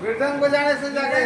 कीर्तन बजाने से जाके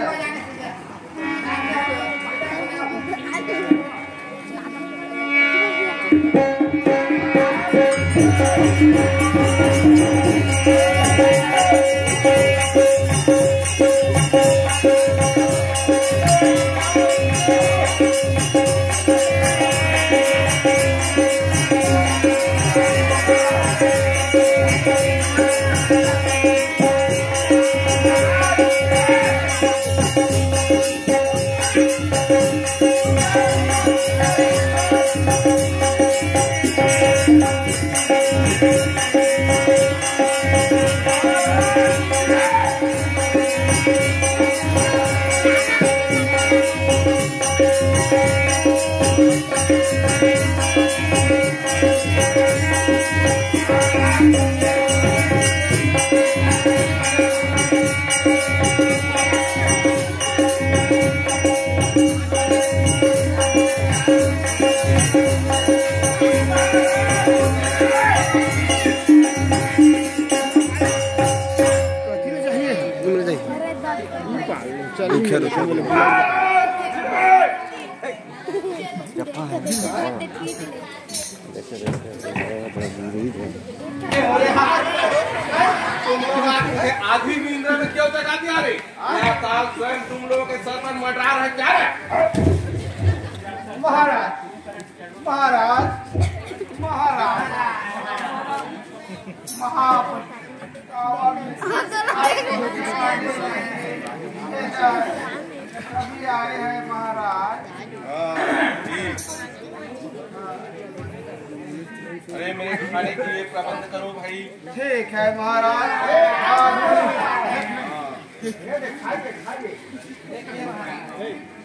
आदमी भी इंद्र में क्यों जगा दिया रे? साल स्वयं तुम लोगों के सर पर मंडरा रहा है क्या रे? महाराज महाराज महाराज अभी आए हैं महाराज। अरे मेरे खाने के लिए प्रबंध करो भाई। ठीक है महाराज।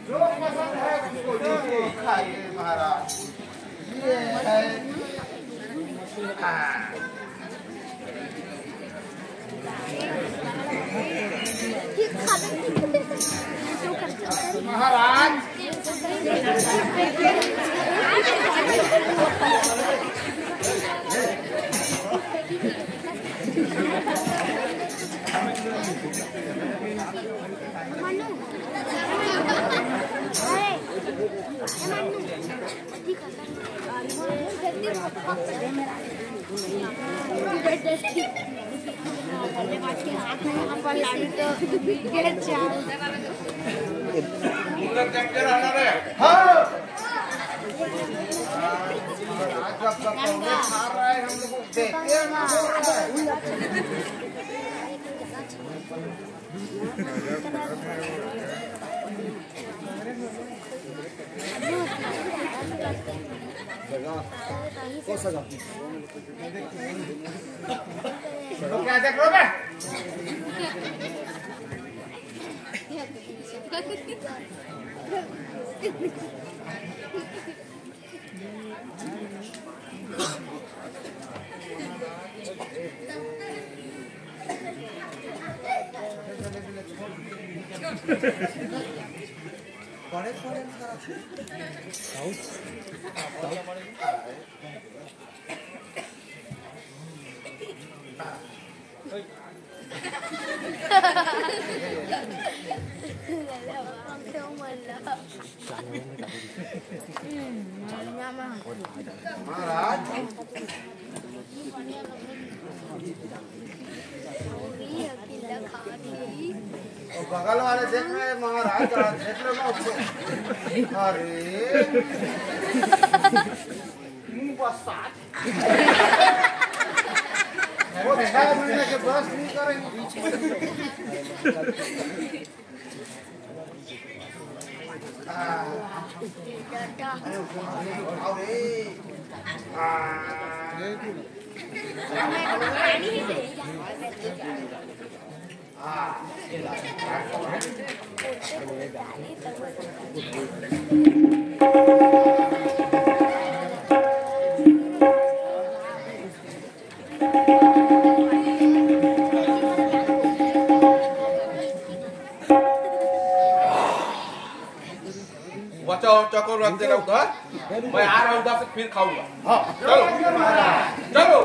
जो पसंद है उसको दीजिए, खाइए महाराज। ये है महाराज। क्या देख रहे हो? बगल वाले देख रहे महाराज देख लो ना उसको। अरे वो 6 महीने के बस नहीं करेंगे। बचाओ चक्कर रख देगा उधर, मैं आ रहा हूँ उधर से फिर खाऊंगा। हाँ चलो चलो।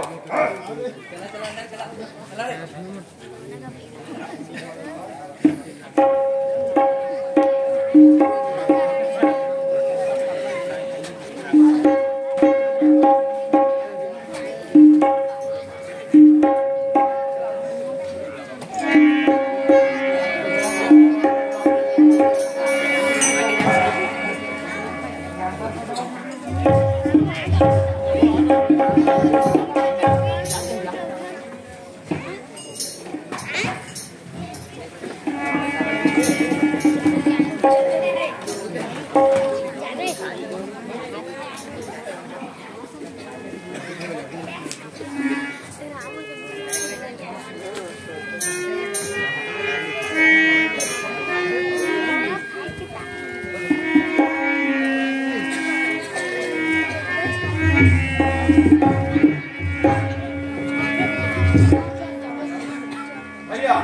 भैया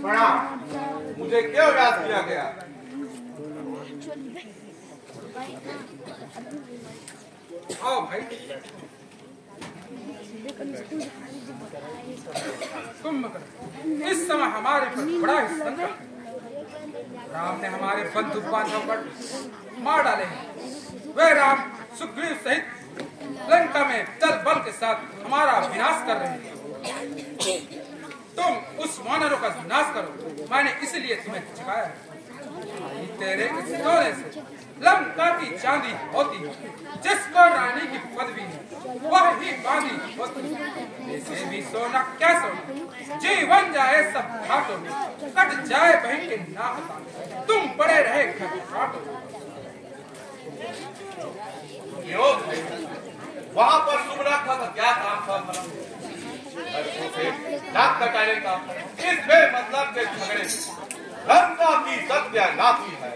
प्रणाम, मुझे क्यों याद किया गया? आओ भाई। इस समय हमारे पर बड़ा ही संकट, राम ने हमारे बंधु बांधव पर मार डाले हैं। वे राम सुग्रीव सहित लंका में दल बल के साथ हमारा विनाश कर रहे हैं। तुम उस वानरों का विनाश करो, मैंने इसलिए तुम्हें जगाया है। तेरे इस सोने से लंका की चांदी होती है, जिसको रानी की पदवी है वह ही बांधी होती है। इसे भी सोना क्या सोना, जीवन जाए सब घाटों में, कट जाए बहन के नाक, तुम पड़े रहे घाटों में। वहाँ पर सुमरा था तो क्या काम था? नाक कटाने का इस बेमतलब के झगड़े लंका की सत्या नाती है।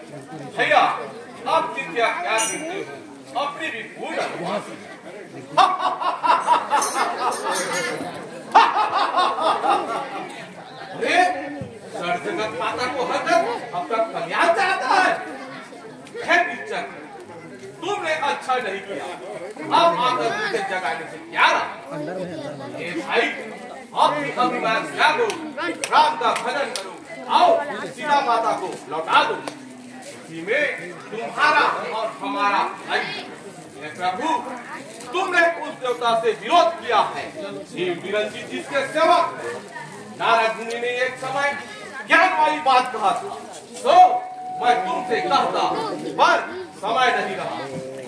भैया आप क्या क्या गिनते हो? अपनी भी पूजा सरजगत माता को हतर अब तक कल्याण चाहता है। तुमने अच्छा नहीं किया, अब आकर मुझे जगाने से क्या रहा? भाई अपनी अभिमान त्यागो, राम का भजन करो, आओ सीता माता को लौटा दो। में तुम्हारा और हमारा भाई प्रभु, तुमने उस देवता से विरोध किया है जिसके सेवक नारद मुनि ने एक समय ज्ञान वाली बात कहा था, तो मैं तुमसे कहता पर समय नहीं रहा।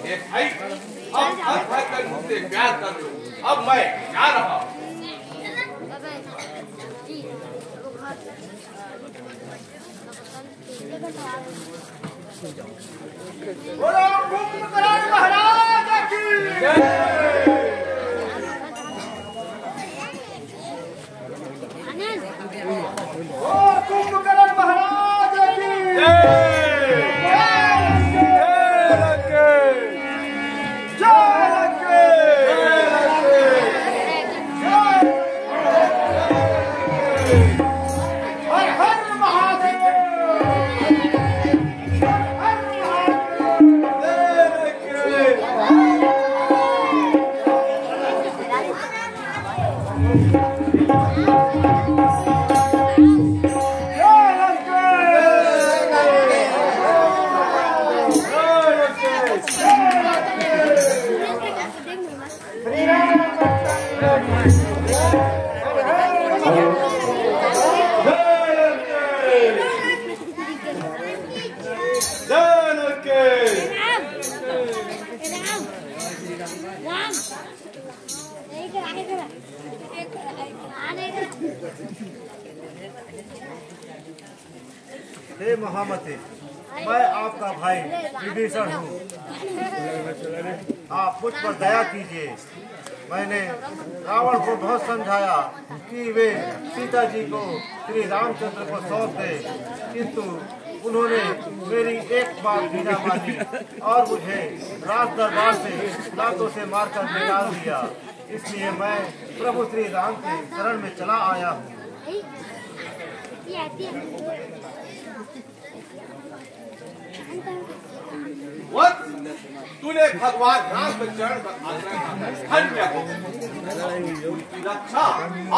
ये भाई अब भर कर मुझसे प्यार कर लो, अब मैं जा रहा हूँ। बोलो कुंभकर्ण महाराज की जय। हे महामते, मैं आपका भाई विभीषण हूँ। आप मुझ पर दया कीजिए। मैंने रावण को बहुत समझाया कि वे सीता जी को श्री रामचंद्र को सौंप दे, किंतु उन्होंने मेरी एक बात भी न मानी और मुझे राज दरबार से लातों से मारकर निकाल दिया। इसलिए मैं प्रभु श्री राम के शरण में चला आया हूँ। तूने भगवान राम के चरण पर आग्रह धन्य हो। उनकी रक्षा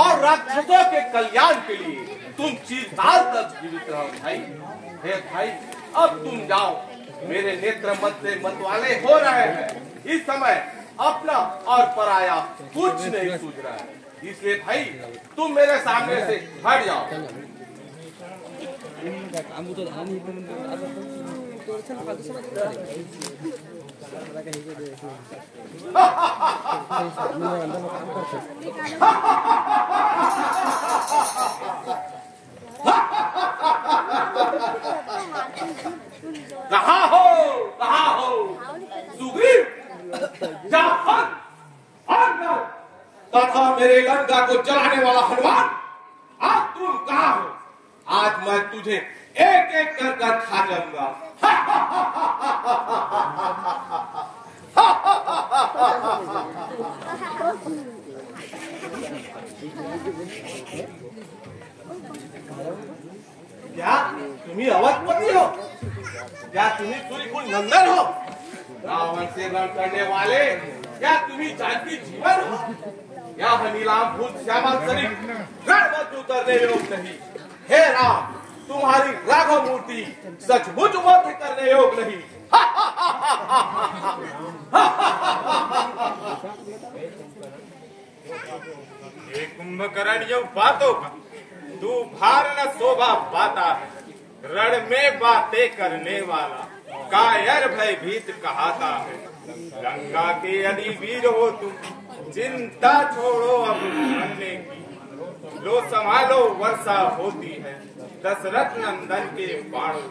और राक्षसों के कल्याण के लिए तुम चिरकाल तक जीवित रहो भाई। हे भाई, अब तुम जाओ। मेरे नेत्र मतवाले हो रहे हैं। इस समय अपना और पराया कुछ नहीं सूझ रहा है, इसलिए भाई तुम मेरे सामने से हट जाओ। कहाँ हो सुग्रीव, तथा मेरे लंका को जलाने वाला हनुमान, आज तुम कहाँ हो? आज मैं तुझे एक एक कर खा जाऊंगा। क्या तुम्ही अवधपति हो? क्या तुम्ही सूर्यकुल नंदन हो? रावण से रण करने वाले क्या तुम्ही जानकी जीवन हो? यह नीलाम फूल श्यामल शरीफ रण मत उतरने योग नहीं। हे राम, तुम्हारी राघव मूर्ति सचमुच वध करने योग नहीं। ये कुंभकर्ण यो बातों का तू भार न शोभा पाता है। रण में बातें करने वाला कायर भयभीत कहाता है। लंका के यदि वीर हो तुम, चिंता छोड़ो अब मरने की। लो संभालो, वर्षा होती है दशरथ नंदन के बाणों।